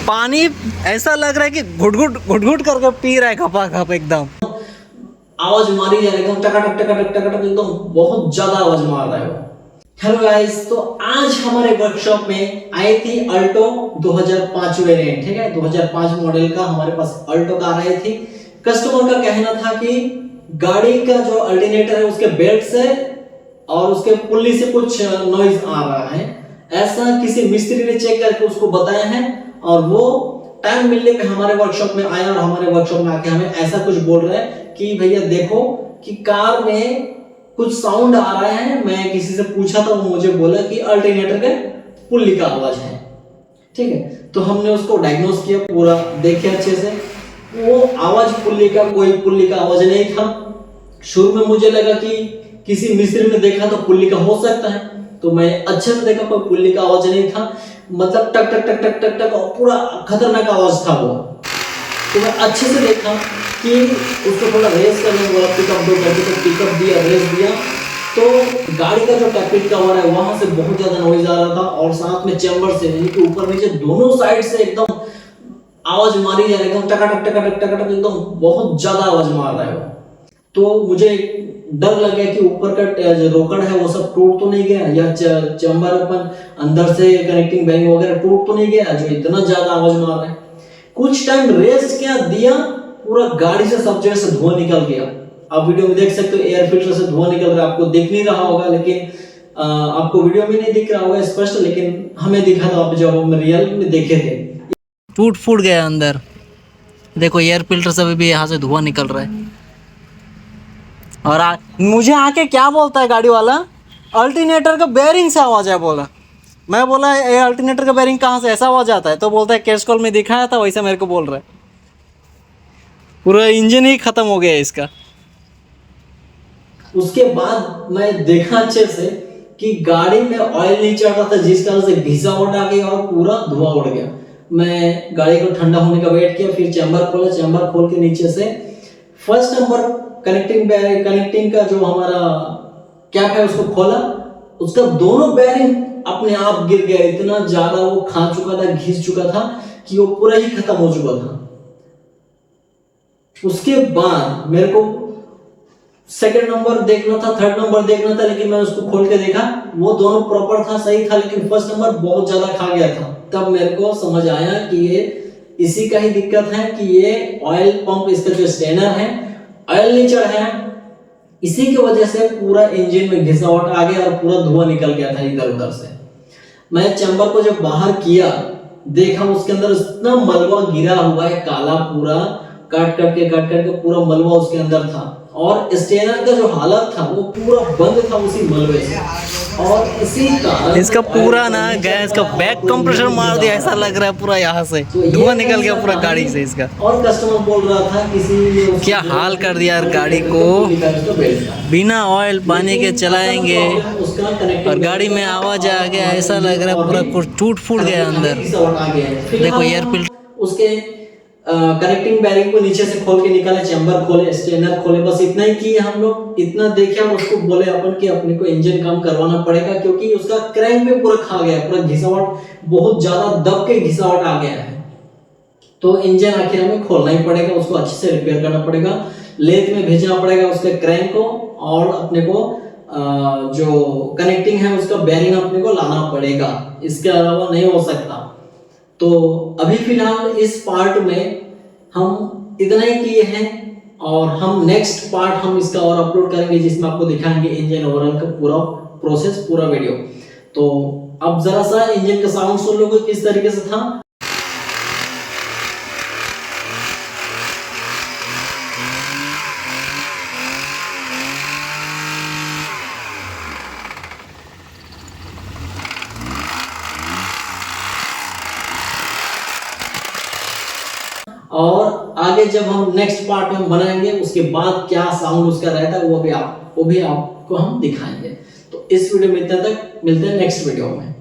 पानी ऐसा लग रहा है कि घुट घुट करके पी रहा है खपा खप एकदम। आवाज मारी जा रही है एकदम टकाटक टकाटक टकाटक एकदम बहुत ज्यादा आवाज मार रहा है वो। हेलो गाइस, तो आज हमारे वर्कशॉप में आई थी अल्टो 2005 वेरिएंट, ठीक है। 2005 मॉडल का हमारे पास अल्टो कार आई थी। कस्टमर का कहना था कि गाड़ी का जो अल्टरनेटर है उसके बेल्ट से और उसके पुल्ली से कुछ नॉइज आ रहा है। ऐसा किसी मिस्त्री ने चेक करके उसको बताया है और वो टाइम मिलने पे हमारे वर्कशॉप में आया और हमारे वर्कशॉप में आके हमें ऐसा कुछ बोल रहा है कि भैया देखो कि कार में कुछ साउंड आ रहा है। मैं किसी से पूछा था, वो मुझे बोला कि अल्टरनेटर के पुल्ली का आवाज है, ठीक है। तो हमने उसको डायग्नोस किया, पूरा देखे अच्छे से। वो आवाज पुल्ली का, कोई पुल्ली का आवाज नहीं था। शुरू में मुझे लगा कि किसी मिस्त्री ने देखा तो पुल्ली का हो सकता है, तो मैं अच्छे से देखा, कोई पुल्ली का आवाज नहीं था। मतलब टक टक टक टक टक टक और पूरा खतरनाक आवाज था वो। तो मैं अच्छे से देखा कि उसको थोड़ा रेस करने बोला, पिकअप दो करके, तो पिकअप दिया, रेस दिया। तो गाड़ी का जो टैपिट कवर है वहां से बहुत ज्यादा नॉइज आ रहा था और साथ में चैम्बर से, यानी कि ऊपर नीचे दोनों साइड से एकदम आवाज मारी जा रही है, एकदम टकाटक टकाटक टकाटक एकदम बहुत ज्यादा आवाज मार रहा है वो। तो मुझे डर लग गया कि ऊपर का जो रोकड़ है वो सब टूट तो नहीं गया, या चैम्बर अपन अंदर से कनेक्टिंग बैंग वगैरह टूट तो नहीं गया जो इतना ज्यादा आवाज मार रहा है। कुछ टाइम रेस क्या दिया, पूरा गाड़ी से सब जगह से धुआं निकल गया। आप वीडियो में देख सकते हो, एयर फिल्टर से धुआं निकल रहा है। आपको दिख नहीं रहा होगा, लेकिन आपको वीडियो में नहीं दिख रहा होगा स्पष्ट, लेकिन हमें दिखा था आप जब हम रियल में देखे थे। टूट फूट गया अंदर, देखो एयर फिल्टर से भी यहाँ से धुआं निकल रहा है। और मुझे आके क्या बोलता है गाड़ी वाला, अल्टरनेटर का बेयरिंग से आवाज है बोला। मैं बोला ये अल्टरनेटर का बेयरिंग कहाँ से ऐसा आवाज आता है, तो बोलता है कैस्ट्रॉल में दिखाया था वैसा मेरे को बोल रहा है। पूरा इंजन ही खत्म हो गया इसका। उसके बाद मैं देखा अच्छे से कि गाड़ी में ऑयल नहीं चढ़ रहा था, जिस कारण से घिसावट आ गई और पूरा धुआं उड़ गया। मैं गाड़ी को ठंडा होने का वेट किया, फिर चैम्बर खोला। चैम्बर खोल के नीचे से फर्स्ट नंबर कनेक्टिंग का जो हमारा कैप है उसको खोला। उसका दोनों बेयरिंग अपने आप गिर गया। इतना ज्यादा वो खा चुका था, घिस चुका था कि वो पूरा ही खत्म हो चुका था। उसके बाद मेरे को सेकंड नंबर देखना था, थर्ड नंबर देखना था, लेकिन मैं उसको खोल के देखा, वो दोनों प्रॉपर था, सही था, लेकिन फर्स्ट नंबर बहुत ज्यादा खा गया था। तब मेरे को समझ आया कि ये इसी का ही दिक्कत है कि ये ऑयल पंप, इसका जो स्टेनर है, ऑयल नहीं चढ़ा है। इसी की वजह से पूरा इंजन में घिसावट आ गया और पूरा धुआं निकल गया था इधर उधर से। मैं चैम्बर को जब बाहर किया, देखा उसके अंदर इतना मलबा गिरा हुआ है, काला, पूरा काट करके पूरा मलबा उसके अंदर था। और स्टेनर का जो हालत था वो पूरा बंद था उसी मलबे से। और इसी कारण इसका पूरा ना गैस का बैक कंप्रेसर मार दिया, ऐसा लग रहा है पूरा यहाँ से धुआं निकल गया पूरा गाड़ी से इसका। और कस्टमर बोल रहा था किसी ने क्या हाल कर दिया यार गाड़ी को, बिना ऑयल पानी के चलाएंगे और गाड़ी में आवाज आ गया, ऐसा लग रहा है पूरा कुछ टूट फूट गया अंदर। देखो एयर फिल्टर, उसके कनेक्टिंग बेयरिंग को नीचे से खोल के निकाले, चैम्बर खोले, स्टेनर खोले, बस इतना ही किए हम लोग। इतना देखे और उसको बोले अपन कि अपने को इंजन काम करवाना पड़ेगा, क्योंकि उसका क्रैंक पे पूरा खा गया, पूरा घिसावट बहुत ज्यादा दब के घिसावट आ गया है। तो इंजन आखिर हमें खोलना ही पड़ेगा, उसको अच्छे से रिपेयर करना पड़ेगा, लेथ में भेजना पड़ेगा उसके क्रैंक को, और अपने को जो कनेक्टिंग है उसका बेयरिंग अपने को लाना पड़ेगा। इसके अलावा नहीं हो सकता। तो अभी फिलहाल इस पार्ट में हम इतना ही किए हैं, और हम नेक्स्ट पार्ट हम इसका और अपलोड करेंगे जिसमें आपको दिखाएंगे इंजन ओवरऑल का पूरा प्रोसेस, पूरा वीडियो। तो अब जरा सा इंजन का साउंड सुन लो किस तरीके से था। और आगे जब हम नेक्स्ट पार्ट में बनाएंगे उसके बाद क्या साउंड उसका रहता है वो भी आपको हम दिखाएंगे। तो इस वीडियो में इतना तक, मिलते हैं नेक्स्ट वीडियो में।